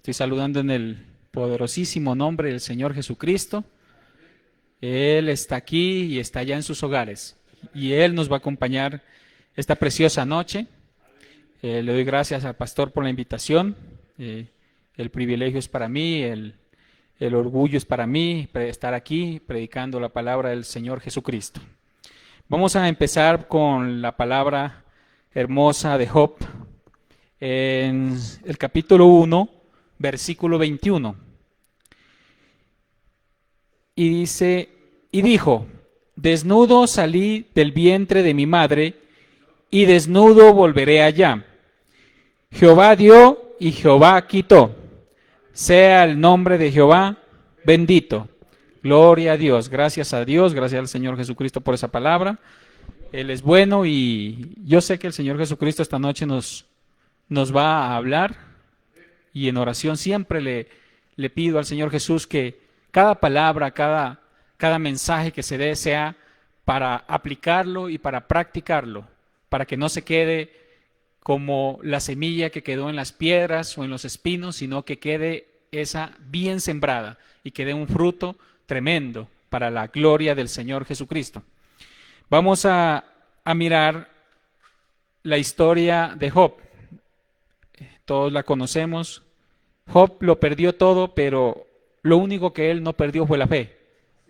Estoy saludando en el poderosísimo nombre del Señor Jesucristo. Él está aquí y está allá en sus hogares. Y Él nos va a acompañar esta preciosa noche. Le doy gracias al pastor por la invitación. El privilegio es para mí, el orgullo es para mí estar aquí predicando la palabra del Señor Jesucristo. Vamos a empezar con la palabra hermosa de Job en el capítulo 1, versículo 21. Y dice, y dijo, desnudo salí del vientre de mi madre, y desnudo volveré allá. Jehová dio y Jehová quitó. Sea el nombre de Jehová bendito. Gloria a Dios, gracias al Señor Jesucristo por esa palabra. Él es bueno y yo sé que el Señor Jesucristo esta noche nos va a hablar, y en oración siempre le pido al Señor Jesús que cada palabra, cada mensaje que se dé sea para aplicarlo y para practicarlo, para que no se quede como la semilla que quedó en las piedras o en los espinos, sino que quede esa bien sembrada y que dé un fruto tremendo para la gloria del Señor Jesucristo. Vamos a mirar la historia de Job. Todos la conocemos. Job lo perdió todo, pero lo único que él no perdió fue la fe.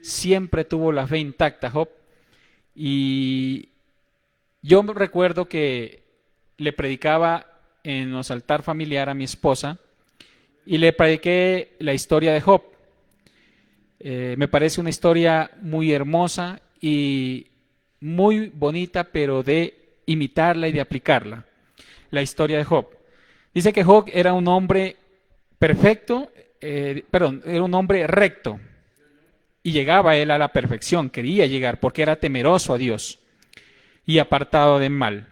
Siempre tuvo la fe intacta Job. Y yo recuerdo que le predicaba en los altar familiar a mi esposa y le prediqué la historia de Job. Me parece una historia muy hermosa y muy bonita, pero de imitarla y de aplicarla. La historia de Job. Dice que Job era un hombre perfecto, era un hombre recto, y llegaba él a la perfección, quería llegar porque era temeroso a Dios y apartado del mal.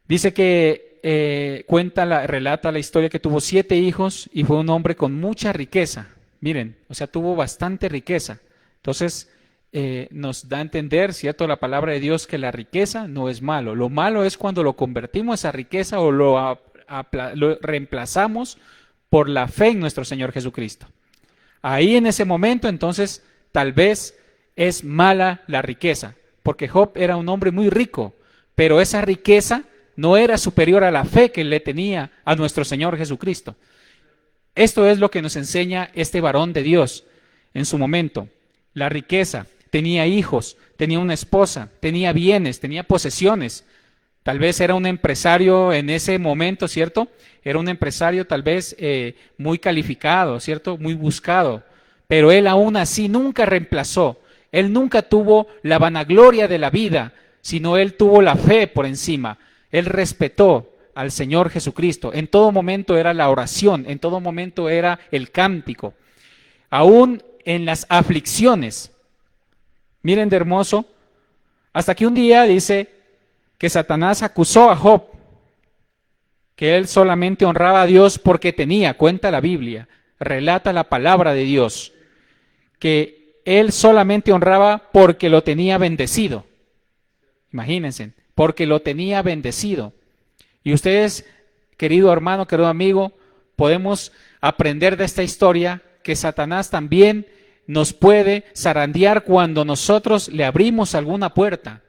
Dice que relata la historia que tuvo 7 hijos y fue un hombre con mucha riqueza. Miren, o sea, tuvo bastante riqueza. Entonces, nos da a entender, ¿cierto?, la palabra de Dios, que la riqueza no es malo. Lo malo es cuando lo convertimos a riqueza o lo reemplazamos por la fe en nuestro Señor Jesucristo. Ahí en ese momento, entonces, tal vez es mala la riqueza, porque Job era un hombre muy rico, pero esa riqueza no era superior a la fe que le tenía a nuestro Señor Jesucristo. Esto es lo que nos enseña este varón de Dios en su momento. La riqueza, tenía hijos, tenía una esposa, tenía bienes, tenía posesiones. Tal vez era un empresario en ese momento, ¿cierto? Era un empresario tal vez muy calificado, ¿cierto? Muy buscado. Pero él aún así nunca reemplazó. Él nunca tuvo la vanagloria de la vida, sino él tuvo la fe por encima. Él respetó al Señor Jesucristo. En todo momento era la oración, en todo momento era el cántico. Aún en las aflicciones. Miren de hermoso. Hasta que un día dice que Satanás acusó a Job, que él solamente honraba a Dios porque tenía, cuenta la Biblia, relata la palabra de Dios, que él solamente honraba porque lo tenía bendecido. Imagínense, porque lo tenía bendecido. Y ustedes, querido hermano, querido amigo, podemos aprender de esta historia que Satanás también nos puede zarandear cuando nosotros le abrimos alguna puerta.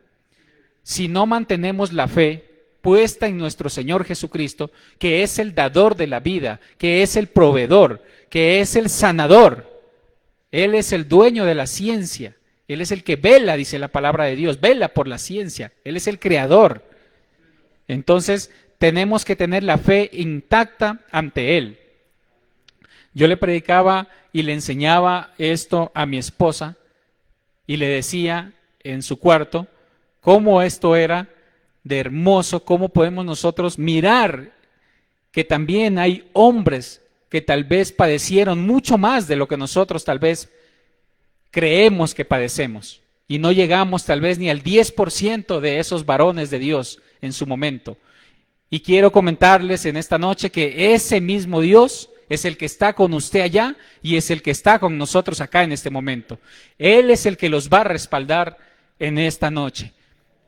Si no mantenemos la fe puesta en nuestro Señor Jesucristo, que es el dador de la vida, que es el proveedor, que es el sanador. Él es el dueño de la ciencia. Él es el que vela, dice la palabra de Dios, vela por la ciencia. Él es el creador. Entonces, tenemos que tener la fe intacta ante Él. Yo le predicaba y le enseñaba esto a mi esposa y le decía en su cuarto cómo esto era de hermoso, cómo podemos nosotros mirar que también hay hombres que tal vez padecieron mucho más de lo que nosotros tal vez creemos que padecemos y no llegamos tal vez ni al 10% de esos varones de Dios en su momento. Y quiero comentarles en esta noche que ese mismo Dios es el que está con usted allá y es el que está con nosotros acá en este momento. Él es el que los va a respaldar en esta noche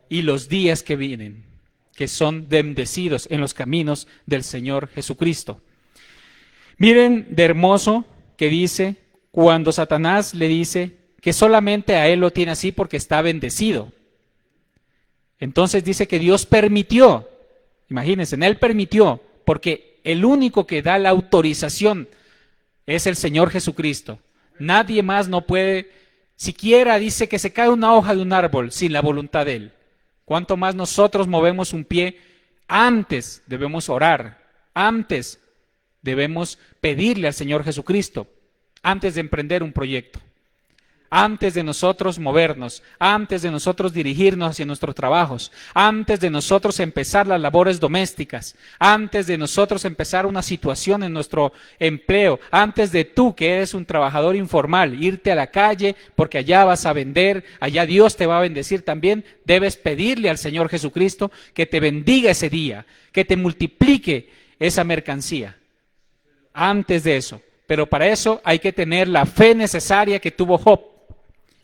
y los días que vienen, que son bendecidos en los caminos del Señor Jesucristo. Miren de hermoso que dice cuando Satanás le dice que solamente a él lo tiene así porque está bendecido. Entonces dice que Dios permitió, imagínense, él permitió, porque el único que da la autorización es el Señor Jesucristo. Nadie más no puede, siquiera dice que se cae una hoja de un árbol sin la voluntad de Él. Cuanto más nosotros movemos un pie, antes debemos orar, antes debemos pedirle al Señor Jesucristo, antes de emprender un proyecto, antes de nosotros movernos, antes de nosotros dirigirnos hacia nuestros trabajos, antes de nosotros empezar las labores domésticas, antes de nosotros empezar una situación en nuestro empleo, antes de tú que eres un trabajador informal, irte a la calle porque allá vas a vender, allá Dios te va a bendecir también, debes pedirle al Señor Jesucristo que te bendiga ese día, que te multiplique esa mercancía. Antes de eso, pero para eso hay que tener la fe necesaria que tuvo Job.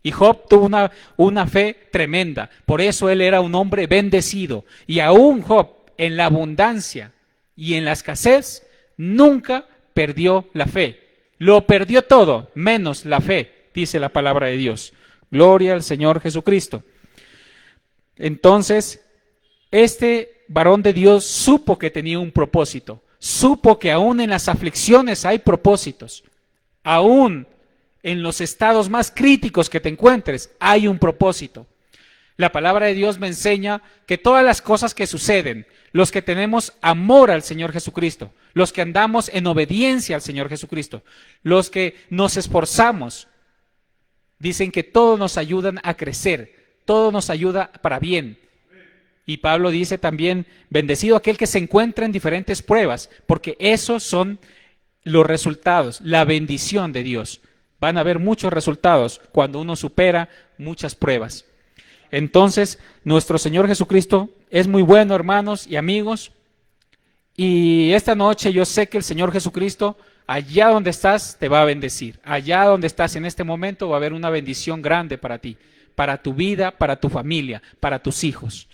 Y Job tuvo una fe tremenda, por eso él era un hombre bendecido. Y aún Job, en la abundancia y en la escasez, nunca perdió la fe. Lo perdió todo, menos la fe, dice la palabra de Dios. Gloria al Señor Jesucristo. Entonces, este varón de Dios supo que tenía un propósito, supo que aún en las aflicciones hay propósitos, aún en los estados más críticos que te encuentres, hay un propósito. La palabra de Dios me enseña que todas las cosas que suceden, los que tenemos amor al Señor Jesucristo, los que andamos en obediencia al Señor Jesucristo, los que nos esforzamos, dicen que todos nos ayudan a crecer, todo nos ayuda para bien. Y Pablo dice también, bendecido aquel que se encuentra en diferentes pruebas, porque esos son los resultados, la bendición de Dios. Van a haber muchos resultados cuando uno supera muchas pruebas. Entonces, nuestro Señor Jesucristo es muy bueno, hermanos y amigos. Y esta noche yo sé que el Señor Jesucristo, allá donde estás, te va a bendecir. Allá donde estás en este momento va a haber una bendición grande para ti, para tu vida, para tu familia, para tus hijos.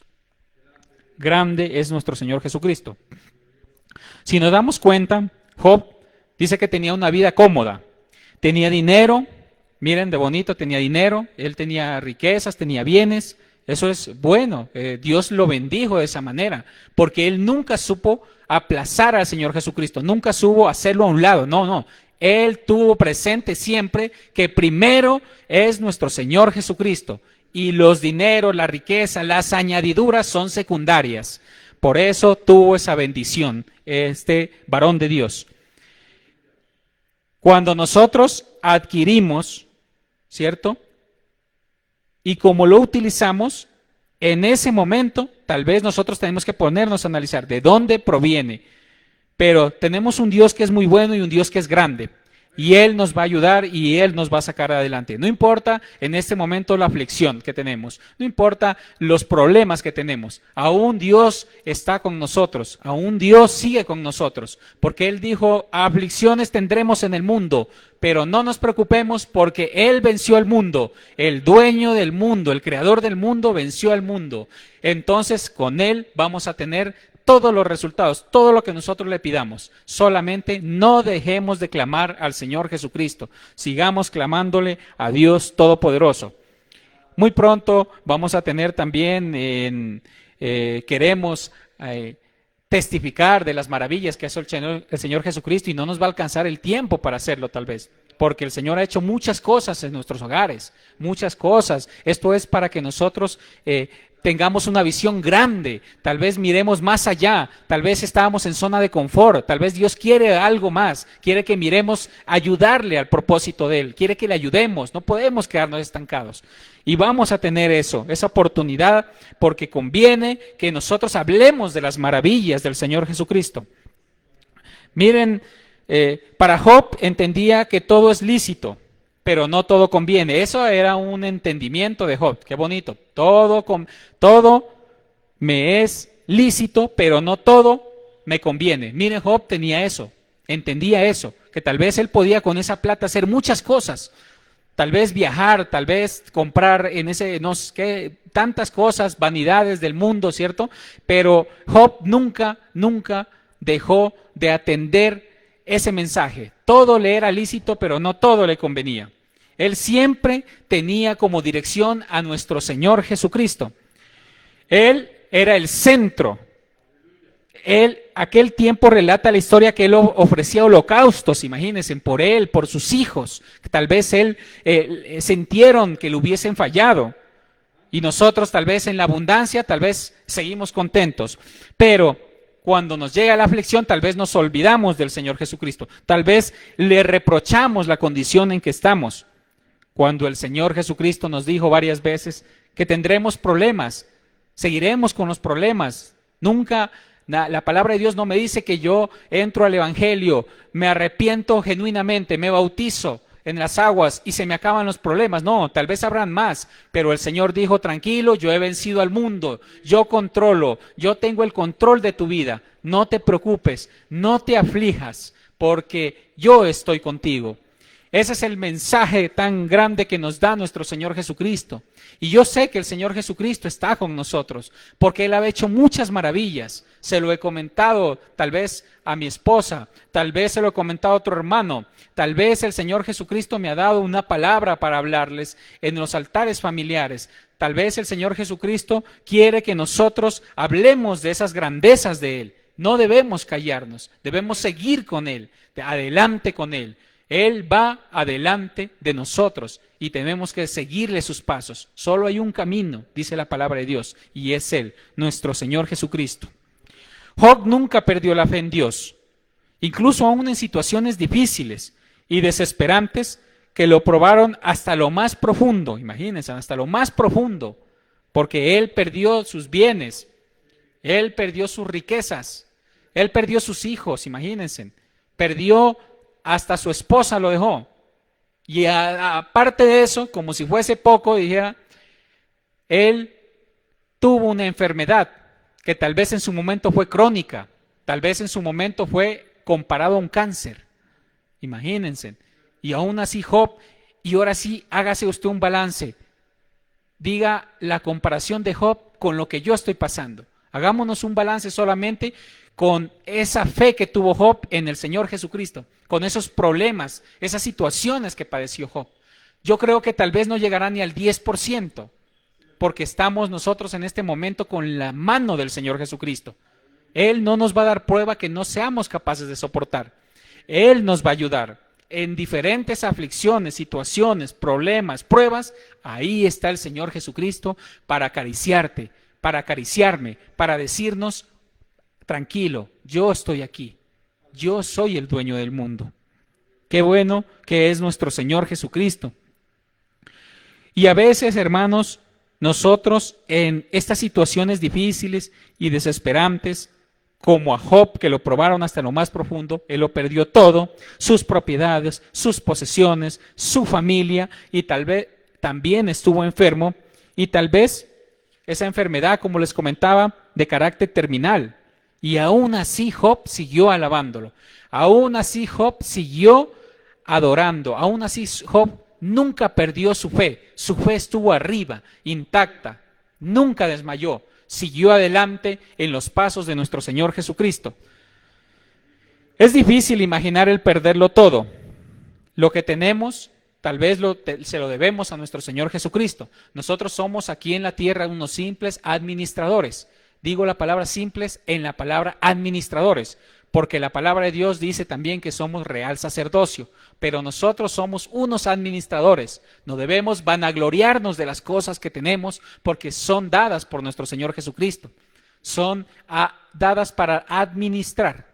Grande es nuestro Señor Jesucristo. Si nos damos cuenta, Job dice que tenía una vida cómoda. Tenía dinero, miren de bonito, tenía dinero, él tenía riquezas, tenía bienes, eso es bueno, Dios lo bendijo de esa manera, porque él nunca supo aplazar al Señor Jesucristo, nunca supo hacerlo a un lado, no, él tuvo presente siempre que primero es nuestro Señor Jesucristo, y los dineros, la riqueza, las añadiduras son secundarias, por eso tuvo esa bendición, este varón de Dios. Cuando nosotros adquirimos, ¿cierto? Y como lo utilizamos, en ese momento, tal vez nosotros tenemos que ponernos a analizar de dónde proviene. Pero tenemos un Dios que es muy bueno y un Dios que es grande. Y Él nos va a ayudar y Él nos va a sacar adelante. No importa en este momento la aflicción que tenemos, no importa los problemas que tenemos, aún Dios está con nosotros, aún Dios sigue con nosotros, porque Él dijo, aflicciones tendremos en el mundo, pero no nos preocupemos porque Él venció al mundo, el dueño del mundo, el creador del mundo venció al mundo. Entonces con Él vamos a tener todos los resultados, todo lo que nosotros le pidamos. Solamente no dejemos de clamar al Señor Jesucristo. Sigamos clamándole a Dios Todopoderoso. Muy pronto vamos a tener también, queremos testificar de las maravillas que hace el Señor Jesucristo y no nos va a alcanzar el tiempo para hacerlo tal vez. Porque el Señor ha hecho muchas cosas en nuestros hogares, muchas cosas. Esto es para que nosotros tengamos una visión grande, tal vez miremos más allá, tal vez estábamos en zona de confort, tal vez Dios quiere algo más, quiere que miremos, ayudarle al propósito de Él, quiere que le ayudemos, no podemos quedarnos estancados. Y vamos a tener esa oportunidad, porque conviene que nosotros hablemos de las maravillas del Señor Jesucristo. Miren, para Job entendía que todo es lícito, pero no todo conviene. Eso era un entendimiento de Job. Qué bonito. Todo me es lícito, pero no todo me conviene. Miren, Job tenía eso, entendía eso, que tal vez él podía con esa plata hacer muchas cosas. Tal vez viajar, tal vez comprar no sé qué, tantas cosas, vanidades del mundo, ¿cierto? Pero Job nunca dejó de atender ese mensaje. Todo le era lícito, pero no todo le convenía. Él siempre tenía como dirección a nuestro Señor Jesucristo. Él era el centro. Él, aquel tiempo relata la historia que él ofrecía holocaustos, imagínense, por él, por sus hijos. Tal vez él sintieron que le hubiesen fallado. Y nosotros tal vez en la abundancia, tal vez seguimos contentos. Pero cuando nos llega la aflicción, tal vez nos olvidamos del Señor Jesucristo. Tal vez le reprochamos la condición en que estamos. Cuando el Señor Jesucristo nos dijo varias veces que tendremos problemas, seguiremos con los problemas. Nunca, la palabra de Dios no me dice que yo entro al Evangelio, me arrepiento genuinamente, me bautizo en las aguas y se me acaban los problemas. No, tal vez habrán más, pero el Señor dijo, tranquilo, yo he vencido al mundo, yo controlo, yo tengo el control de tu vida, no te preocupes, no te aflijas, porque yo estoy contigo. Ese es el mensaje tan grande que nos da nuestro Señor Jesucristo. Y yo sé que el Señor Jesucristo está con nosotros, porque Él ha hecho muchas maravillas. Se lo he comentado tal vez a mi esposa, tal vez se lo he comentado a otro hermano, tal vez el Señor Jesucristo me ha dado una palabra para hablarles en los altares familiares. Tal vez el Señor Jesucristo quiere que nosotros hablemos de esas grandezas de Él. No debemos callarnos, debemos seguir con Él, adelante con Él. Él va adelante de nosotros y tenemos que seguirle sus pasos. Solo hay un camino, dice la palabra de Dios, y es Él, nuestro Señor Jesucristo. Job nunca perdió la fe en Dios, incluso aún en situaciones difíciles y desesperantes que lo probaron hasta lo más profundo, imagínense, hasta lo más profundo, porque él perdió sus bienes, él perdió sus riquezas, él perdió sus hijos, imagínense, perdió hasta su esposa lo dejó. Y aparte de eso, como si fuese poco, dijera, él tuvo una enfermedad que tal vez en su momento fue crónica, tal vez en su momento fue comparado a un cáncer. Imagínense. Y aún así Job, y ahora sí, hágase usted un balance. Diga la comparación de Job con lo que yo estoy pasando. Hagámonos un balance solamente con esa fe que tuvo Job en el Señor Jesucristo, con esos problemas, esas situaciones que padeció Job. Yo creo que tal vez no llegará ni al 10%, porque estamos nosotros en este momento con la mano del Señor Jesucristo. Él no nos va a dar prueba que no seamos capaces de soportar. Él nos va a ayudar en diferentes aflicciones, situaciones, problemas, pruebas. Ahí está el Señor Jesucristo para acariciarte, para acariciarme, para decirnos, tranquilo, yo estoy aquí, yo soy el dueño del mundo. Qué bueno que es nuestro Señor Jesucristo. Y a veces, hermanos, nosotros en estas situaciones difíciles y desesperantes, como a Job, que lo probaron hasta lo más profundo, él lo perdió todo, sus propiedades, sus posesiones, su familia, y tal vez también estuvo enfermo, y tal vez esa enfermedad, como les comentaba, de carácter terminal. Y aún así Job siguió alabándolo, aún así Job siguió adorando, aún así Job nunca perdió su fe estuvo arriba, intacta, nunca desmayó, siguió adelante en los pasos de nuestro Señor Jesucristo. Es difícil imaginar el perderlo todo. Lo que tenemos, tal vez se lo debemos a nuestro Señor Jesucristo. Nosotros somos aquí en la tierra unos simples administradores. Digo la palabra simples en la palabra administradores, porque la palabra de Dios dice también que somos real sacerdocio, pero nosotros somos unos administradores. No debemos vanagloriarnos de las cosas que tenemos, porque son dadas por nuestro Señor Jesucristo. Son dadas para administrar.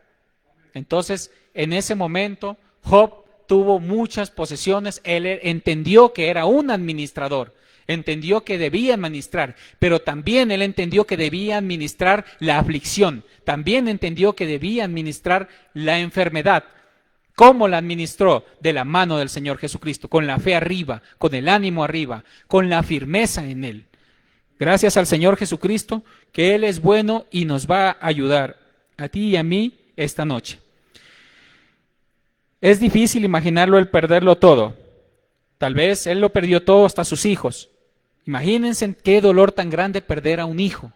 Entonces, en ese momento, Job tuvo muchas posesiones, él entendió que era un administrador. Entendió que debía administrar, pero también él entendió que debía administrar la aflicción, también entendió que debía administrar la enfermedad. ¿Cómo la administró? De la mano del Señor Jesucristo, con la fe arriba, con el ánimo arriba, con la firmeza en Él. Gracias al Señor Jesucristo, que Él es bueno y nos va a ayudar a ti y a mí esta noche. Es difícil imaginarlo el perderlo todo. Tal vez Él lo perdió todo hasta sus hijos. Imagínense qué dolor tan grande perder a un hijo.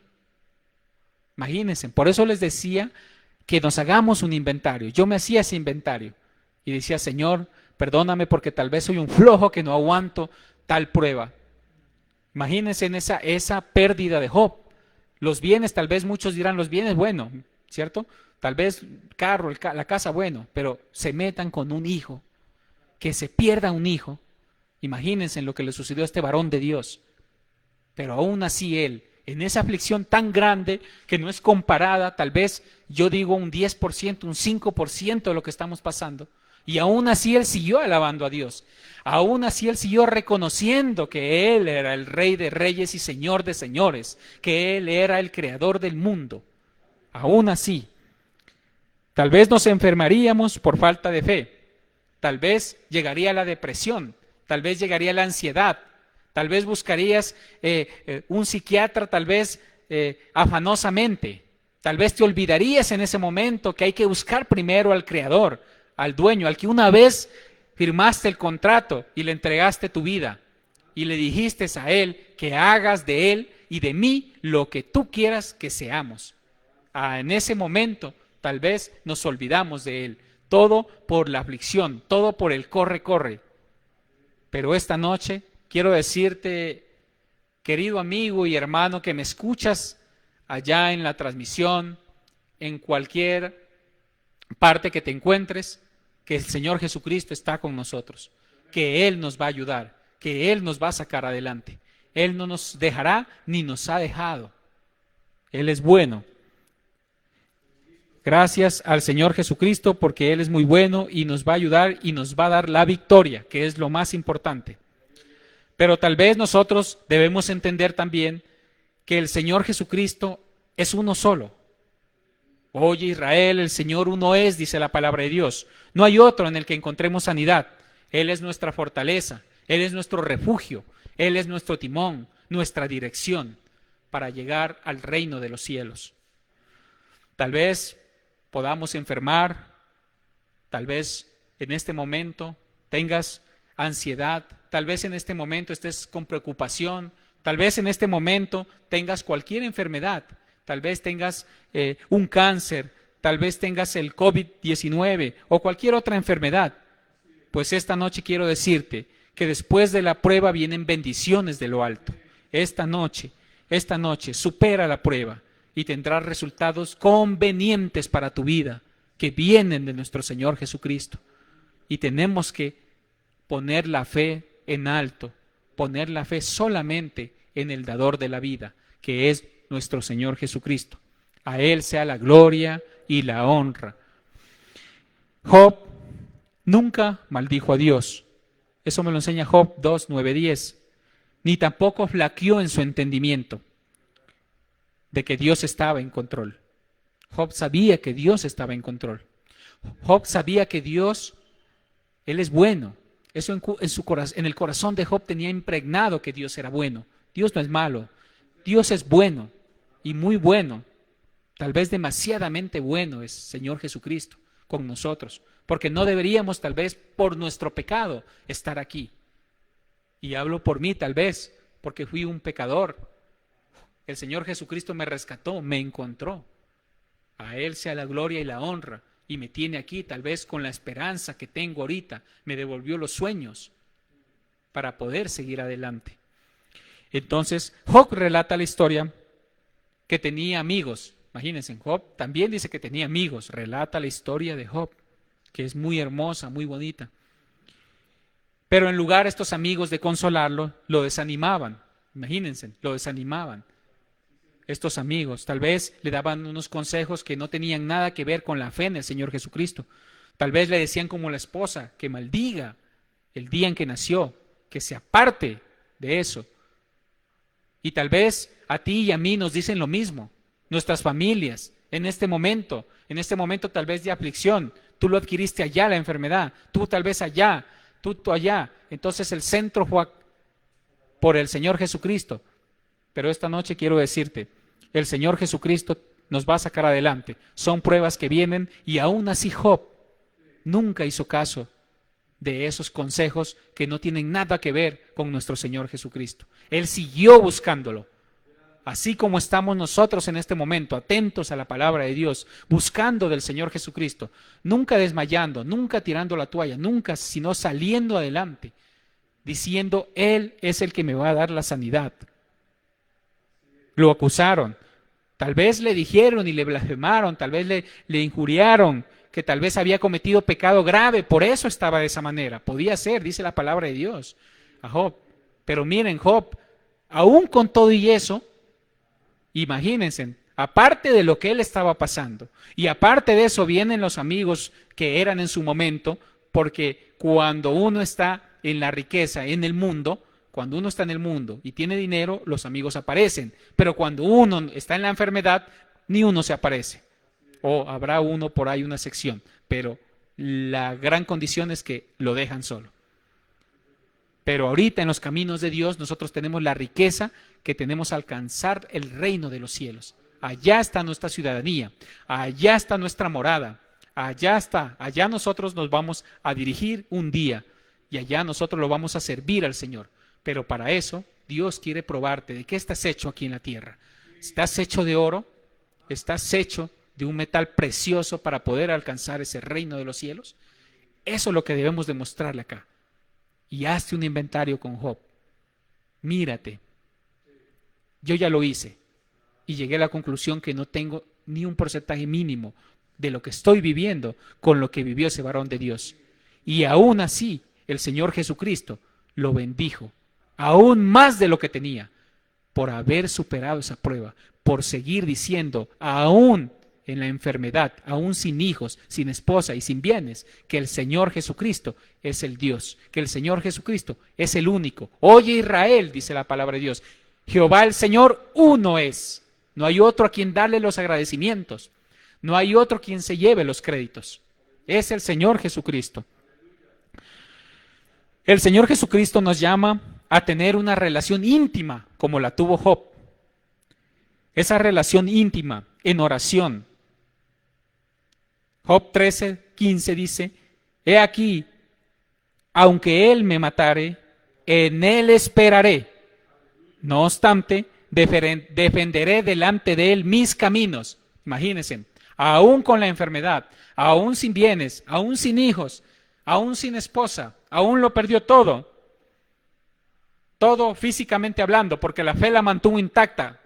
Imagínense, por eso les decía que nos hagamos un inventario. Yo me hacía ese inventario y decía, Señor, perdóname porque tal vez soy un flojo que no aguanto tal prueba. Imagínense en esa pérdida de Job. Los bienes, tal vez muchos dirán, los bienes, bueno, ¿cierto? Tal vez carro, la casa, bueno, pero se metan con un hijo, que se pierda un hijo. Imagínense en lo que le sucedió a este varón de Dios. Pero aún así él, en esa aflicción tan grande que no es comparada, tal vez yo digo un 10%, un 5% de lo que estamos pasando. Y aún así él siguió alabando a Dios. Aún así él siguió reconociendo que él era el Rey de Reyes y Señor de Señores, que él era el Creador del mundo. Aún así, tal vez nos enfermaríamos por falta de fe. Tal vez llegaría la depresión. Tal vez llegaría la ansiedad. Tal vez buscarías un psiquiatra, tal vez afanosamente. Tal vez te olvidarías en ese momento que hay que buscar primero al Creador, al dueño, al que una vez firmaste el contrato y le entregaste tu vida y le dijiste a él que hagas de él y de mí lo que tú quieras que seamos. En ese momento tal vez nos olvidamos de él, todo por la aflicción, todo por el corre, corre. Pero esta noche quiero decirte, querido amigo y hermano que me escuchas allá en la transmisión, en cualquier parte que te encuentres, que el Señor Jesucristo está con nosotros, que Él nos va a ayudar, que Él nos va a sacar adelante. Él no nos dejará ni nos ha dejado. Él es bueno. Gracias al Señor Jesucristo porque Él es muy bueno y nos va a ayudar y nos va a dar la victoria, que es lo más importante. Pero tal vez nosotros debemos entender también que el Señor Jesucristo es uno solo. Oye Israel, el Señor uno es, dice la palabra de Dios. No hay otro en el que encontremos sanidad. Él es nuestra fortaleza, Él es nuestro refugio, Él es nuestro timón, nuestra dirección para llegar al reino de los cielos. Tal vez podamos enfermar, tal vez en este momento tengas ansiedad, tal vez en este momento estés con preocupación, tal vez en este momento tengas cualquier enfermedad. Tal vez tengas un cáncer, tal vez tengas el COVID-19 o cualquier otra enfermedad. Pues esta noche quiero decirte que después de la prueba vienen bendiciones de lo alto. Esta noche, supera la prueba y tendrás resultados convenientes para tu vida que vienen de nuestro Señor Jesucristo. Y tenemos que poner la fe en alto, poner la fe solamente en el dador de la vida, que es nuestro Señor Jesucristo. A Él sea la gloria y la honra. Job nunca maldijo a Dios. Eso me lo enseña Job 2, 9, 10. Ni tampoco flaqueó en su entendimiento de que Dios estaba en control. Job sabía que Dios estaba en control. Job sabía que Dios, Él es bueno. Eso en el corazón de Job tenía impregnado que Dios era bueno. Dios no es malo. Dios es bueno. Y muy bueno, tal vez demasiadamente bueno es Señor Jesucristo con nosotros, porque no deberíamos tal vez por nuestro pecado estar aquí. Y hablo por mí tal vez, porque fui un pecador. El Señor Jesucristo me rescató, me encontró. A Él sea la gloria y la honra, y me tiene aquí tal vez con la esperanza que tengo ahorita, me devolvió los sueños para poder seguir adelante. Entonces, Job relata la historia que tenía amigos. Imagínense, Job también dice que tenía amigos. Relata la historia de Job, que es muy hermosa, muy bonita. Pero en lugar estos amigos de consolarlo, lo desanimaban. Imagínense, lo desanimaban. Estos amigos tal vez le daban unos consejos que no tenían nada que ver con la fe en el Señor Jesucristo. Tal vez le decían como la esposa, que maldiga el día en que nació, que se aparte de eso. Y tal vez a ti y a mí nos dicen lo mismo, nuestras familias, en este momento tal vez de aflicción, tú lo adquiriste allá la enfermedad, tú tal vez allá, tú allá. Entonces el centro fue por el Señor Jesucristo. Pero esta noche quiero decirte, el Señor Jesucristo nos va a sacar adelante. Son pruebas que vienen y aún así Job nunca hizo caso de esos consejos que no tienen nada que ver con nuestro Señor Jesucristo. Él siguió buscándolo. Así como estamos nosotros en este momento, atentos a la palabra de Dios, buscando del Señor Jesucristo, nunca desmayando, nunca tirando la toalla, nunca, sino saliendo adelante, diciendo, Él es el que me va a dar la sanidad. Lo acusaron, tal vez le dijeron y le blasfemaron, tal vez le injuriaron, que tal vez había cometido pecado grave, por eso estaba de esa manera. Podía ser, dice la palabra de Dios a Job. Pero miren, Job, aún con todo y eso, imagínense, aparte de lo que él estaba pasando, y aparte de eso vienen los amigos que eran en su momento, porque cuando uno está en la riqueza, en el mundo, cuando uno está en el mundo y tiene dinero, los amigos aparecen, pero cuando uno está en la enfermedad, ni uno se aparece, o habrá uno por ahí una sección, pero la gran condición es que lo dejan solo. Pero ahorita en los caminos de Dios nosotros tenemos la riqueza que tenemos a alcanzar el reino de los cielos. Allá está nuestra ciudadanía, allá está nuestra morada, allá está, allá nosotros nos vamos a dirigir un día y allá nosotros lo vamos a servir al Señor. Pero para eso Dios quiere probarte de qué estás hecho aquí en la tierra. ¿Estás hecho de oro? ¿Estás hecho de un metal precioso para poder alcanzar ese reino de los cielos? Eso es lo que debemos demostrarle acá. Y hazte un inventario con Job. Mírate. Yo ya lo hice y llegué a la conclusión que no tengo ni un porcentaje mínimo de lo que estoy viviendo con lo que vivió ese varón de Dios. Y aún así, el Señor Jesucristo lo bendijo, aún más de lo que tenía, por haber superado esa prueba, por seguir diciendo, aún en la enfermedad, aún sin hijos, sin esposa y sin bienes, que el Señor Jesucristo es el Dios, que el Señor Jesucristo es el único. Oye Israel, dice la palabra de Dios, Jehová el Señor uno es. No hay otro a quien darle los agradecimientos, no hay otro a quien se lleve los créditos. Es el Señor Jesucristo. El Señor Jesucristo nos llama a tener una relación íntima como la tuvo Job. Esa relación íntima en oración. Job 13:15 dice, he aquí, aunque él me matare, en él esperaré. No obstante, defenderé delante de él mis caminos. Imagínense, aún con la enfermedad, aún sin bienes, aún sin hijos, aún sin esposa, aún lo perdió todo. Todo físicamente hablando, porque la fe la mantuvo intacta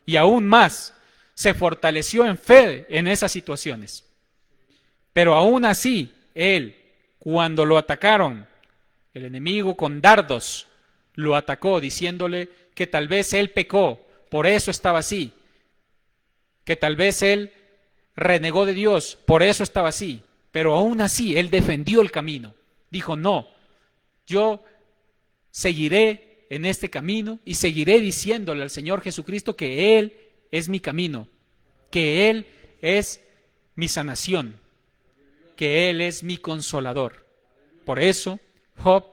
y aún más se fortaleció en fe en esas situaciones. Pero aún así, él, cuando lo atacaron, el enemigo con dardos lo atacó diciéndole que tal vez él pecó, por eso estaba así, que tal vez él renegó de Dios, por eso estaba así, pero aún así él defendió el camino, dijo no, yo seguiré en este camino y seguiré diciéndole al Señor Jesucristo que Él es mi camino, que Él es mi sanación, que Él es mi consolador. Por eso, Job,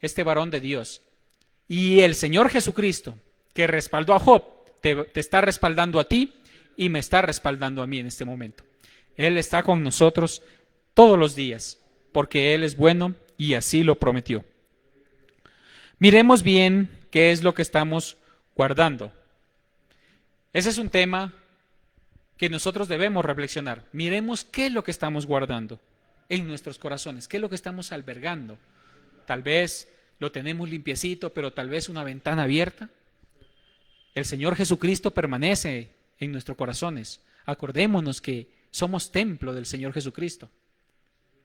este varón de Dios, y el Señor Jesucristo, que respaldó a Job, te está respaldando a ti y me está respaldando a mí en este momento. Él está con nosotros todos los días, porque Él es bueno y así lo prometió. Miremos bien qué es lo que estamos guardando. Ese es un tema que nosotros debemos reflexionar. Miremos qué es lo que estamos guardando en nuestros corazones, qué es lo que estamos albergando. Tal vez lo tenemos limpiecito, pero tal vez una ventana abierta. El Señor Jesucristo permanece en nuestros corazones. Acordémonos que somos templo del Señor Jesucristo.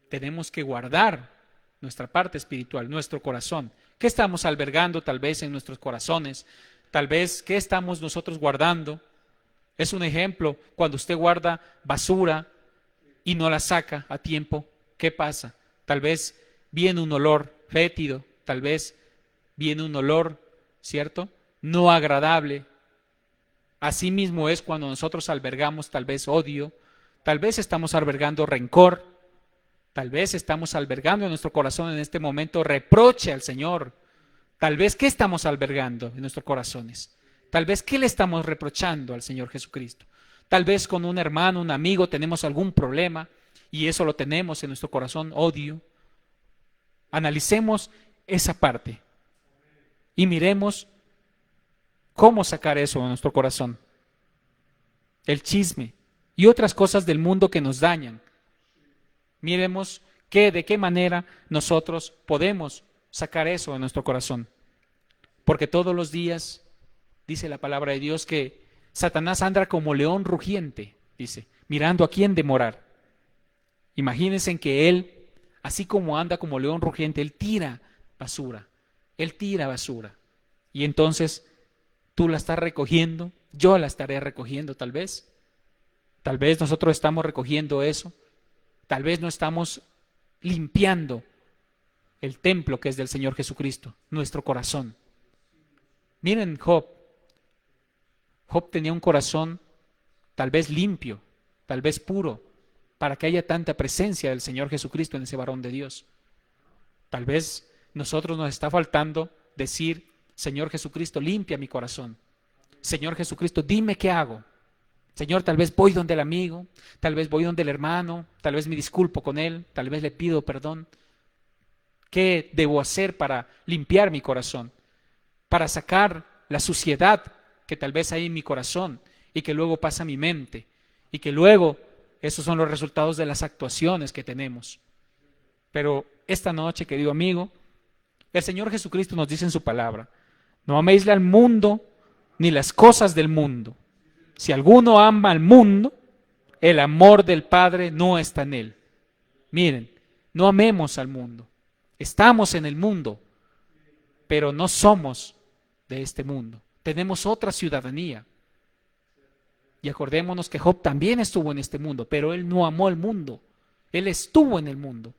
Tenemos que guardar nuestra parte espiritual, nuestro corazón. ¿Qué estamos albergando tal vez en nuestros corazones? Tal vez, ¿qué estamos nosotros guardando? Es un ejemplo, cuando usted guarda basura y no la saca a tiempo, ¿qué pasa? Tal vez viene un olor fétido, tal vez viene un olor, ¿cierto?, no agradable. Asimismo es cuando nosotros albergamos tal vez odio, tal vez estamos albergando rencor, tal vez estamos albergando en nuestro corazón en este momento reproche al Señor. Tal vez, ¿qué estamos albergando en nuestros corazones? Tal vez, ¿qué le estamos reprochando al Señor Jesucristo? Tal vez con un hermano, un amigo tenemos algún problema y eso lo tenemos en nuestro corazón, odio. Analicemos esa parte y miremos ¿Cómo sacar eso de nuestro corazón? El chisme y otras cosas del mundo que nos dañan. Miremos de qué manera nosotros podemos sacar eso de nuestro corazón. Porque todos los días, dice la palabra de Dios, que Satanás anda como león rugiente, dice, mirando a quién devorar. Imagínense en que él, así como anda como león rugiente, él tira basura. Él tira basura. Y entonces tú la estás recogiendo, yo la estaré recogiendo tal vez. Tal vez nosotros estamos recogiendo eso. Tal vez no estamos limpiando el templo que es del Señor Jesucristo, nuestro corazón. Miren Job. Job tenía un corazón tal vez limpio, tal vez puro, para que haya tanta presencia del Señor Jesucristo en ese varón de Dios. Tal vez nosotros nos está faltando decir, Señor Jesucristo, limpia mi corazón. Señor Jesucristo, dime qué hago. Señor, tal vez voy donde el amigo, tal vez voy donde el hermano, tal vez me disculpo con él, tal vez le pido perdón. ¿Qué debo hacer para limpiar mi corazón? Para sacar la suciedad que tal vez hay en mi corazón y que luego pasa a mi mente y que luego esos son los resultados de las actuaciones que tenemos. Pero esta noche, querido amigo, el Señor Jesucristo nos dice en su palabra, no améis al mundo ni las cosas del mundo. Si alguno ama al mundo, el amor del Padre no está en él. Miren, no amemos al mundo. Estamos en el mundo, pero no somos de este mundo. Tenemos otra ciudadanía. Y acordémonos que Job también estuvo en este mundo, pero él no amó el mundo. Él estuvo en el mundo,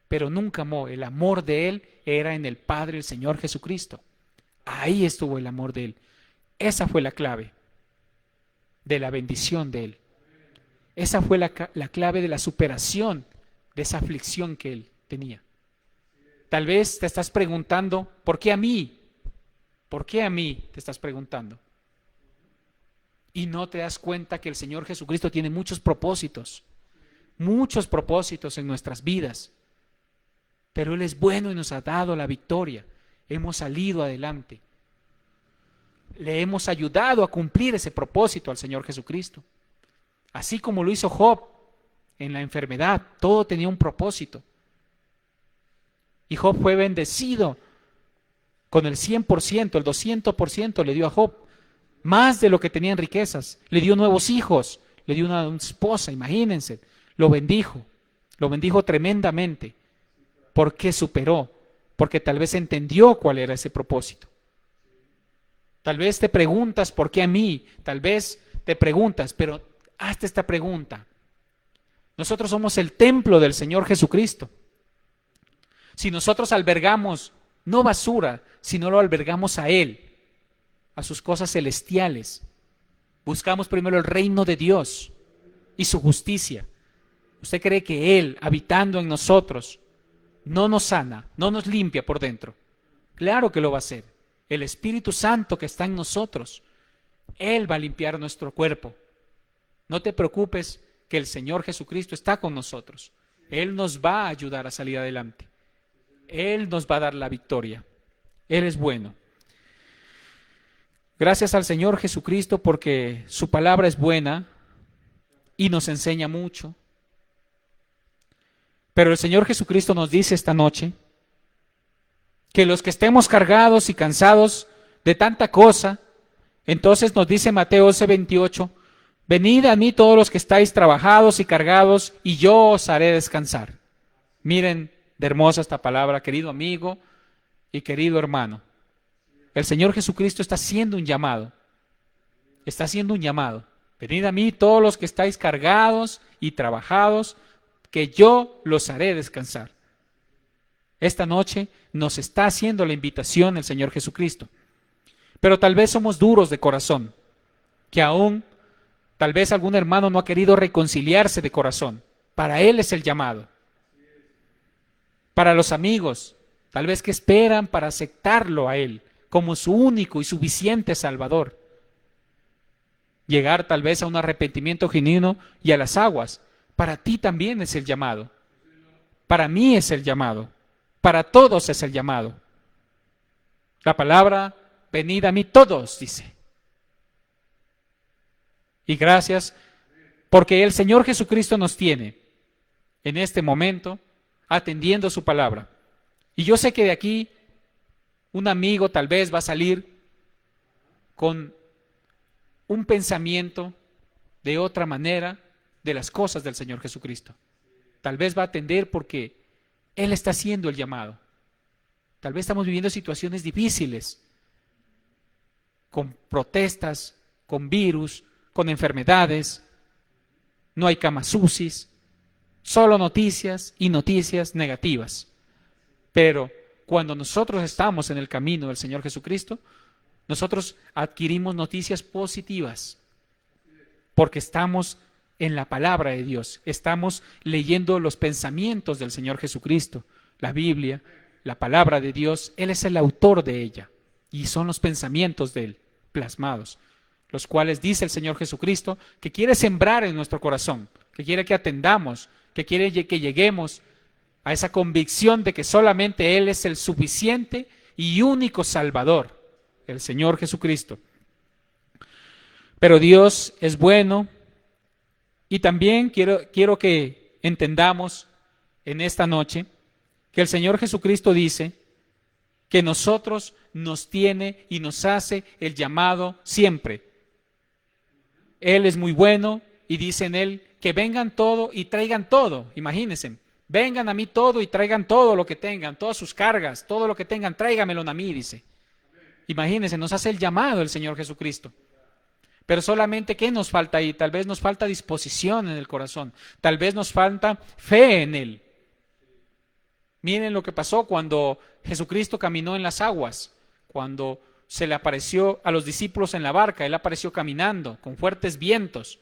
pero nunca amó. El amor de él era en el Padre, el Señor Jesucristo. Ahí estuvo el amor de él. Esa fue la clave de la bendición de él. Esa fue la clave de la superación de esa aflicción que él tenía. Tal vez te estás preguntando, ¿por qué a mí? ¿Por qué a mí? Te estás preguntando. Y no te das cuenta que el Señor Jesucristo tiene muchos propósitos en nuestras vidas. Pero Él es bueno y nos ha dado la victoria. Hemos salido adelante. Le hemos ayudado a cumplir ese propósito al Señor Jesucristo. Así como lo hizo Job en la enfermedad, todo tenía un propósito. Y Job fue bendecido con el 100%, el 200% le dio a Job, más de lo que tenía en riquezas. Le dio nuevos hijos, le dio una esposa, imagínense, lo bendijo tremendamente. ¿Por qué superó? Porque tal vez entendió cuál era ese propósito. Tal vez te preguntas, ¿por qué a mí? Tal vez te preguntas, pero hazte esta pregunta. Nosotros somos el templo del Señor Jesucristo. Si nosotros albergamos, no basura, sino lo albergamos a Él, a sus cosas celestiales. Buscamos primero el reino de Dios y su justicia. ¿Usted cree que Él, habitando en nosotros, no nos sana, no nos limpia por dentro? Claro que lo va a hacer. El Espíritu Santo que está en nosotros, Él va a limpiar nuestro cuerpo. No te preocupes, que el Señor Jesucristo está con nosotros. Él nos va a ayudar a salir adelante. Él nos va a dar la victoria. Él es bueno. Gracias al Señor Jesucristo porque su palabra es buena y nos enseña mucho. Pero el Señor Jesucristo nos dice esta noche que los que estemos cargados y cansados de tanta cosa, entonces nos dice Mateo 11:28, venid a mí todos los que estáis trabajados y cargados, y yo os haré descansar. Miren de hermosa esta palabra, querido amigo y querido hermano. El Señor Jesucristo está haciendo un llamado. Está haciendo un llamado. Venid a mí todos los que estáis cargados y trabajados, que yo los haré descansar. Esta noche nos está haciendo la invitación el Señor Jesucristo. Pero tal vez somos duros de corazón, que aún tal vez algún hermano no ha querido reconciliarse de corazón. Para él es el llamado. Para los amigos, tal vez que esperan para aceptarlo a él como su único y suficiente Salvador. Llegar tal vez a un arrepentimiento genuino y a las aguas. Para ti también es el llamado. Para mí es el llamado. Para todos es el llamado. La palabra venid a mí todos, dice. Y gracias porque el Señor Jesucristo nos tiene en este momento atendiendo su palabra. Y yo sé que de aquí un amigo tal vez va a salir con un pensamiento de otra manera de las cosas del Señor Jesucristo. Tal vez va a atender porque Él está haciendo el llamado. Tal vez estamos viviendo situaciones difíciles, con protestas, con virus, con enfermedades, no hay camas UCIs, solo noticias y noticias negativas. Pero cuando nosotros estamos en el camino del Señor Jesucristo, nosotros adquirimos noticias positivas, porque estamos en la palabra de Dios, estamos leyendo los pensamientos del Señor Jesucristo, la Biblia, la palabra de Dios. Él es el autor de ella y son los pensamientos de Él plasmados, los cuales dice el Señor Jesucristo que quiere sembrar en nuestro corazón, que quiere que atendamos, que quiere que lleguemos a esa convicción de que solamente Él es el suficiente y único Salvador, el Señor Jesucristo. Pero Dios es bueno y también quiero que entendamos en esta noche que el Señor Jesucristo dice que nosotros nos tiene y nos hace el llamado siempre. Él es muy bueno y dice en Él que vengan todo y traigan todo. Imagínense, vengan a mí todo y traigan todo lo que tengan, todas sus cargas, todo lo que tengan, tráigamelo a mí, dice. Imagínense, nos hace el llamado el Señor Jesucristo. Pero solamente, ¿qué nos falta ahí? Tal vez nos falta disposición en el corazón, tal vez nos falta fe en Él. Miren lo que pasó cuando Jesucristo caminó en las aguas, cuando se le apareció a los discípulos en la barca, Él apareció caminando con fuertes vientos.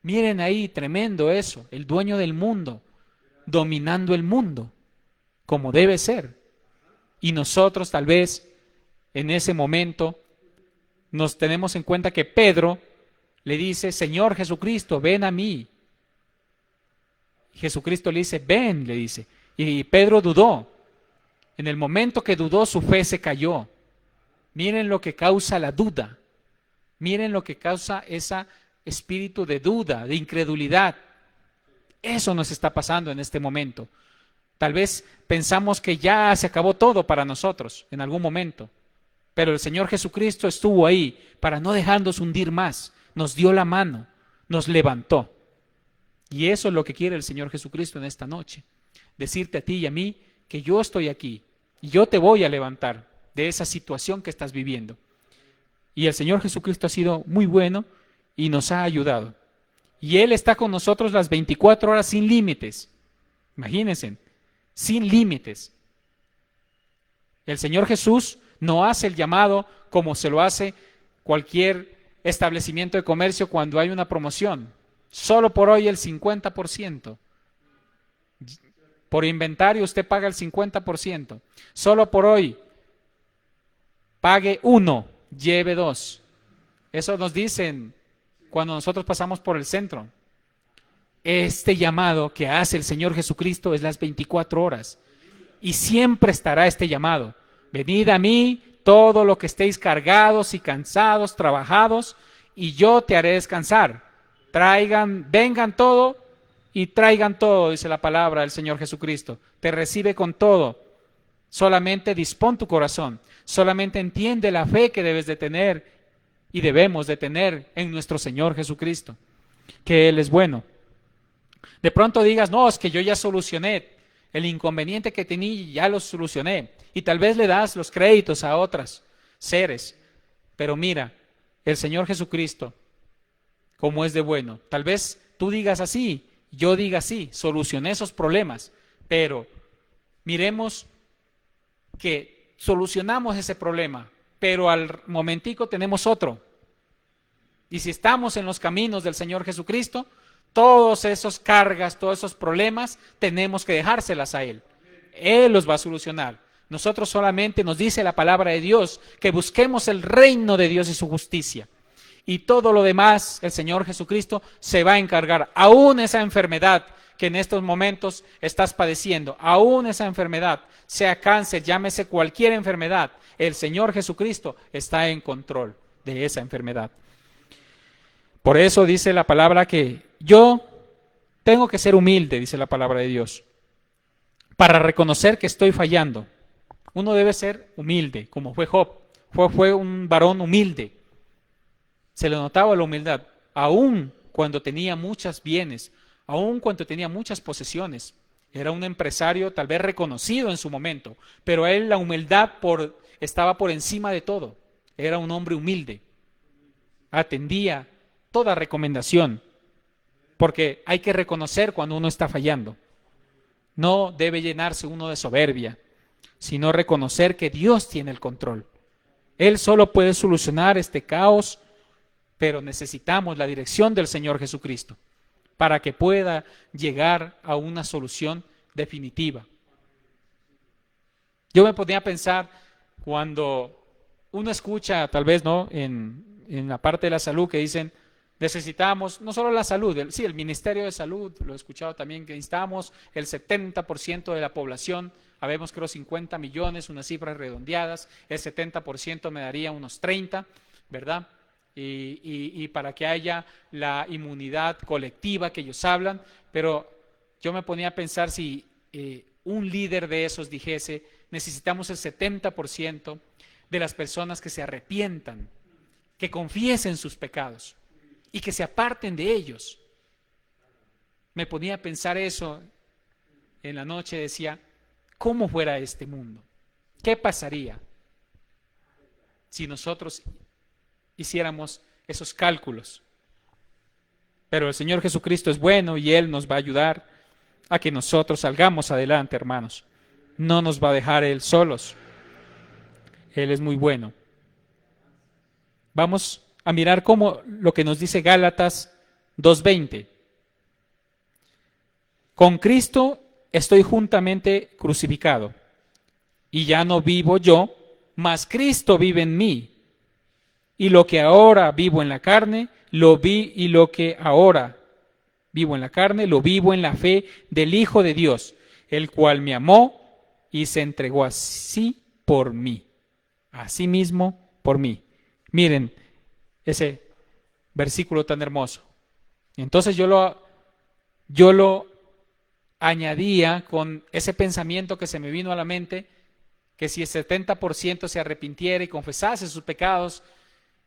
Miren ahí, tremendo eso, el dueño del mundo, dominando el mundo, como debe ser. Y nosotros tal vez en ese momento nos tenemos en cuenta que Pedro le dice, Señor Jesucristo, ven a mí. Jesucristo le dice, ven, le dice. Y Pedro dudó. En el momento que dudó, su fe se cayó. Miren lo que causa la duda. Miren lo que causa ese espíritu de duda, de incredulidad. Eso nos está pasando en este momento. Tal vez pensamos que ya se acabó todo para nosotros en algún momento. Pero el Señor Jesucristo estuvo ahí para no dejarnos hundir más. Nos dio la mano, nos levantó. Y eso es lo que quiere el Señor Jesucristo en esta noche. Decirte a ti y a mí que yo estoy aquí y yo te voy a levantar de esa situación que estás viviendo. Y el Señor Jesucristo ha sido muy bueno y nos ha ayudado. Y Él está con nosotros las 24 horas sin límites. Imagínense, sin límites. El Señor Jesús no hace el llamado como se lo hace cualquier establecimiento de comercio cuando hay una promoción. Solo por hoy el 50%. Por inventario usted paga el 50%. Solo por hoy pague 1, lleve 2. Eso nos dicen cuando nosotros pasamos por el centro. Este llamado que hace el Señor Jesucristo es las 24 horas. Y siempre estará este llamado. Venid a mí, todo lo que estéis cargados y cansados, trabajados, y yo te haré descansar. Vengan todo y traigan todo, dice la palabra del Señor Jesucristo. Te recibe con todo. Solamente dispón tu corazón. Solamente entiende la fe que debes de tener y debemos de tener en nuestro Señor Jesucristo, que Él es bueno. De pronto digas, no, es que yo ya solucioné el inconveniente que tenía, ya lo solucioné. Y tal vez le das los créditos a otros seres. Pero mira, el Señor Jesucristo, como es de bueno, tal vez tú digas así, yo diga así, solucioné esos problemas. Pero miremos que solucionamos ese problema, pero al momentico tenemos otro. Y si estamos en los caminos del Señor Jesucristo, todos esos cargas, todos esos problemas, tenemos que dejárselas a Él. Él los va a solucionar. Nosotros solamente nos dice la palabra de Dios que busquemos el reino de Dios y su justicia. Y todo lo demás, el Señor Jesucristo se va a encargar. Aún esa enfermedad que en estos momentos estás padeciendo, aún esa enfermedad, sea cáncer, llámese cualquier enfermedad, el Señor Jesucristo está en control de esa enfermedad. Por eso dice la palabra que yo tengo que ser humilde, dice la palabra de Dios, para reconocer que estoy fallando. Uno debe ser humilde, como fue Job. Fue un varón humilde. Se le notaba la humildad, aún cuando tenía muchos bienes, aún cuando tenía muchas posesiones. Era un empresario tal vez reconocido en su momento, pero a él la humildad estaba por encima de todo. Era un hombre humilde. Atendía toda recomendación, porque hay que reconocer cuando uno está fallando. No debe llenarse uno de soberbia, sino reconocer que Dios tiene el control. Él solo puede solucionar este caos, pero necesitamos la dirección del Señor Jesucristo para que pueda llegar a una solución definitiva. Yo me ponía a pensar cuando uno escucha, tal vez, ¿no?, en la parte de la salud que dicen, necesitamos no solo la salud, el Ministerio de Salud, lo he escuchado también, que necesitamos el 70% de la población, habemos creo 50 millones, unas cifras redondeadas, el 70% me daría unos 30, ¿verdad? Y para que haya la inmunidad colectiva que ellos hablan, pero yo me ponía a pensar si un líder de esos dijese, necesitamos el 70% de las personas que se arrepientan, que confiesen sus pecados y que se aparten de ellos. Me ponía a pensar eso en la noche, decía, ¿cómo fuera este mundo? ¿Qué pasaría si nosotros hiciéramos esos cálculos? Pero el Señor Jesucristo es bueno y Él nos va a ayudar a que nosotros salgamos adelante, hermanos. No nos va a dejar Él solos. Él es muy bueno. Vamos a mirar cómo lo que nos dice Gálatas 2:20. Con Cristo estoy juntamente crucificado, y ya no vivo yo, mas Cristo vive en mí. Y lo que ahora vivo en la carne, lo que ahora vivo en la carne, lo vivo en la fe del Hijo de Dios, el cual me amó y se entregó así por mí. Así mismo por mí. Miren ese versículo tan hermoso. Entonces yo lo añadía con ese pensamiento que se me vino a la mente, que si el 70% se arrepintiera y confesase sus pecados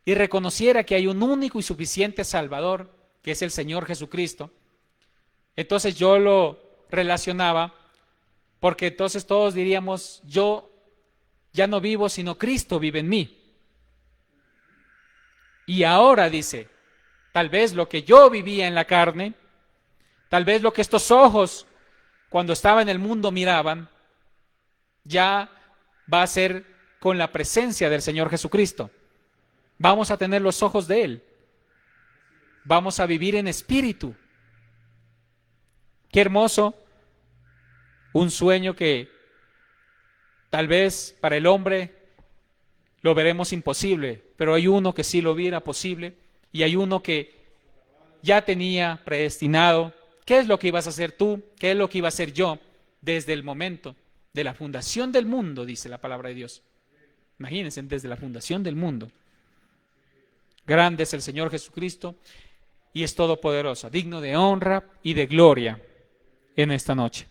y reconociera que hay un único y suficiente Salvador, que es el Señor Jesucristo, entonces yo lo relacionaba, porque entonces todos diríamos, yo ya no vivo, sino Cristo vive en mí. Y ahora dice, tal vez lo que yo vivía en la carne, tal vez lo que estos ojos cuando estaba en el mundo miraban, ya va a ser con la presencia del Señor Jesucristo. Vamos a tener los ojos de Él. Vamos a vivir en espíritu. Qué hermoso, un sueño que tal vez para el hombre lo veremos imposible, pero hay uno que sí lo viera posible y hay uno que ya tenía predestinado qué es lo que ibas a hacer tú, qué es lo que iba a hacer yo desde el momento de la fundación del mundo, dice la palabra de Dios. Imagínense, desde la fundación del mundo. Grande es el Señor Jesucristo y es todopoderoso, digno de honra y de gloria en esta noche.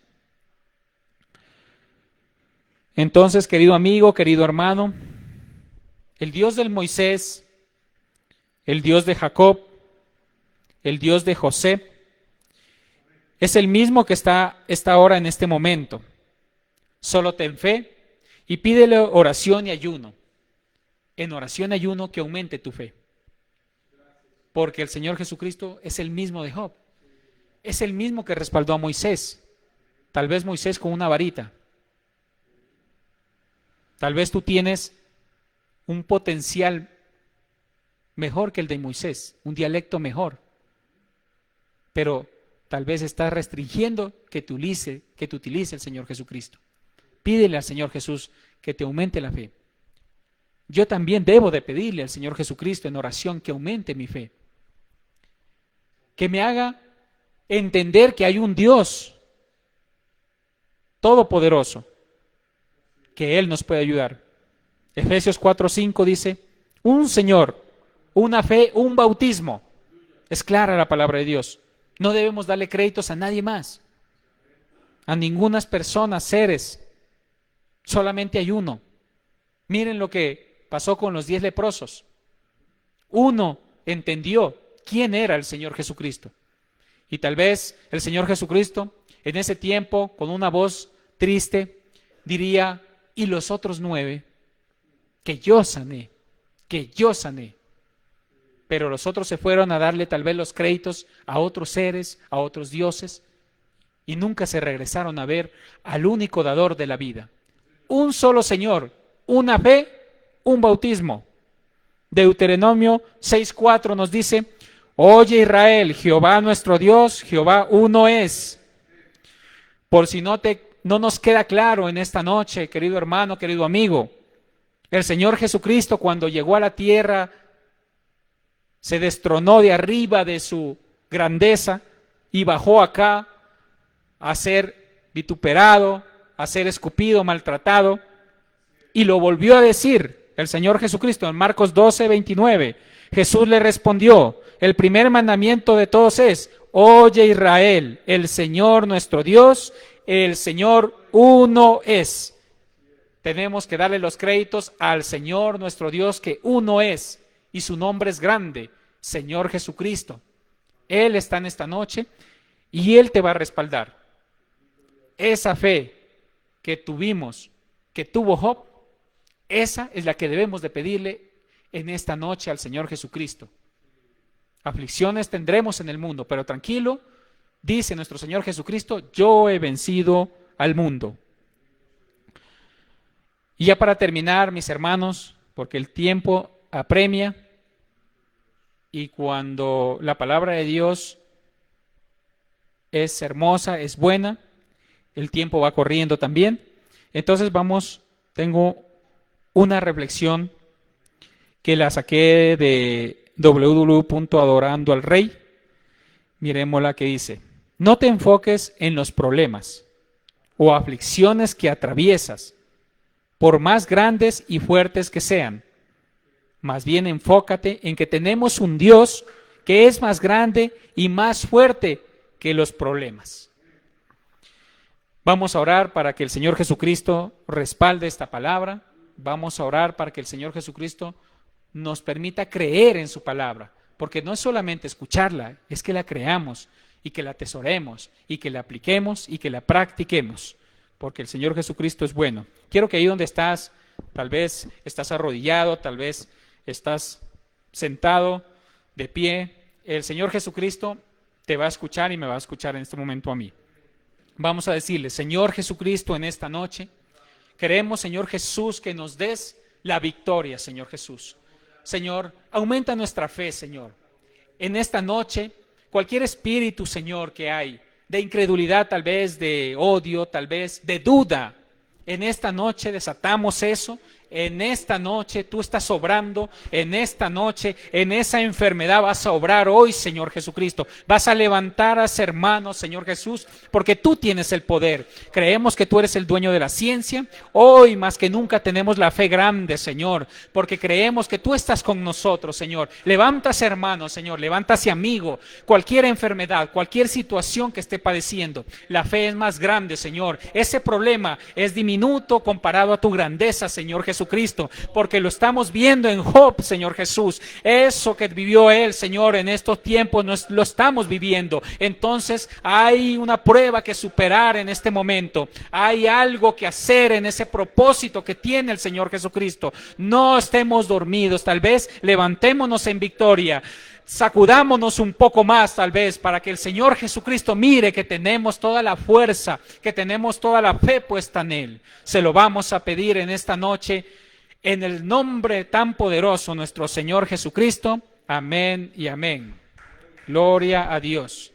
Entonces, querido amigo, querido hermano, el Dios del Moisés, el Dios de Jacob, el Dios de José, es el mismo que está ahora en este momento. Solo ten fe y pídele oración y ayuno. En oración y ayuno que aumente tu fe. Porque el Señor Jesucristo es el mismo de Job. Es el mismo que respaldó a Moisés. Tal vez Moisés con una varita. Tal vez tú tienes un potencial mejor que el de Moisés, un dialecto mejor. Pero tal vez estás restringiendo que te utilice el Señor Jesucristo. Pídele al Señor Jesús que te aumente la fe. Yo también debo de pedirle al Señor Jesucristo en oración que aumente mi fe. Que me haga entender que hay un Dios todopoderoso, que Él nos puede ayudar. Efesios 4:5 dice, un Señor, una fe, un bautismo. Es clara la palabra de Dios. No debemos darle créditos a nadie más, a ninguna persona, seres. Solamente hay uno. Miren lo que pasó con los 10 leprosos. Uno entendió quién era el Señor Jesucristo. Y tal vez el Señor Jesucristo, en ese tiempo, con una voz triste, diría, ¿y los otros 9? Que yo sané, que yo sané. Pero los otros se fueron a darle tal vez los créditos a otros seres, a otros dioses, y nunca se regresaron a ver al único dador de la vida. Un solo Señor, una fe, un bautismo. Deuteronomio 6:4 nos dice, oye Israel, Jehová nuestro Dios, Jehová uno es. Por si no nos queda claro en esta noche, querido hermano, querido amigo, el Señor Jesucristo cuando llegó a la tierra se destronó de arriba de su grandeza y bajó acá a ser vituperado, a ser escupido, maltratado, y lo volvió a decir el Señor Jesucristo en Marcos 12:29. Jesús le respondió, el primer mandamiento de todos es, oye Israel, el Señor nuestro Dios, el Señor uno es. Tenemos que darle los créditos al Señor nuestro Dios, que uno es, y su nombre es grande, Señor Jesucristo. Él está en esta noche y Él te va a respaldar. Esa fe que tuvimos, que tuvo Job, esa es la que debemos de pedirle en esta noche al Señor Jesucristo. Aflicciones tendremos en el mundo, pero tranquilo, dice nuestro Señor Jesucristo, yo he vencido al mundo. Y ya para terminar, mis hermanos, porque el tiempo apremia, y cuando la palabra de Dios es hermosa, es buena, el tiempo va corriendo también. Entonces tengo una reflexión que la saqué de www.adorando al Rey. Miremosla, que dice, no te enfoques en los problemas o aflicciones que atraviesas, por más grandes y fuertes que sean. Más bien enfócate en que tenemos un Dios que es más grande y más fuerte que los problemas. Vamos a orar para que el Señor Jesucristo respalde esta palabra. Vamos a orar para que el Señor Jesucristo nos permita creer en su palabra, porque no es solamente escucharla, es que la creamos y que la atesoremos y que la apliquemos y que la practiquemos, porque el Señor Jesucristo es bueno. Quiero que ahí donde estás, tal vez estás arrodillado, tal vez estás sentado, de pie, el Señor Jesucristo te va a escuchar y me va a escuchar en este momento a mí. Vamos a decirle, Señor Jesucristo, en esta noche, queremos, Señor Jesús, que nos des la victoria, Señor Jesús. Señor, aumenta nuestra fe, Señor. En esta noche, cualquier espíritu, Señor, que hay, de incredulidad, tal vez de odio, tal vez de duda, en esta noche desatamos eso. En esta noche tú estás obrando, en esta noche, en esa enfermedad vas a obrar hoy, Señor Jesucristo. Vas a levantar a sus hermanos, Señor Jesús, porque tú tienes el poder. Creemos que tú eres el dueño de la ciencia. Hoy más que nunca tenemos la fe grande, Señor, porque creemos que tú estás con nosotros, Señor. Levanta a sus hermanos, Señor, levanta a ese amigo, cualquier enfermedad, cualquier situación que esté padeciendo. La fe es más grande, Señor. Ese problema es diminuto comparado a tu grandeza, Señor Jesucristo, porque lo estamos viendo en Job, Señor Jesús. Eso que vivió él, Señor, en estos tiempos lo estamos viviendo. Entonces hay una prueba que superar en este momento. Hay algo que hacer en ese propósito que tiene el Señor Jesucristo. No estemos dormidos, tal vez levantémonos en victoria. Sacudámonos un poco más tal vez para que el Señor Jesucristo mire que tenemos toda la fuerza, que tenemos toda la fe puesta en Él. Se lo vamos a pedir en esta noche en el nombre tan poderoso nuestro Señor Jesucristo. Amén y amén. Gloria a Dios.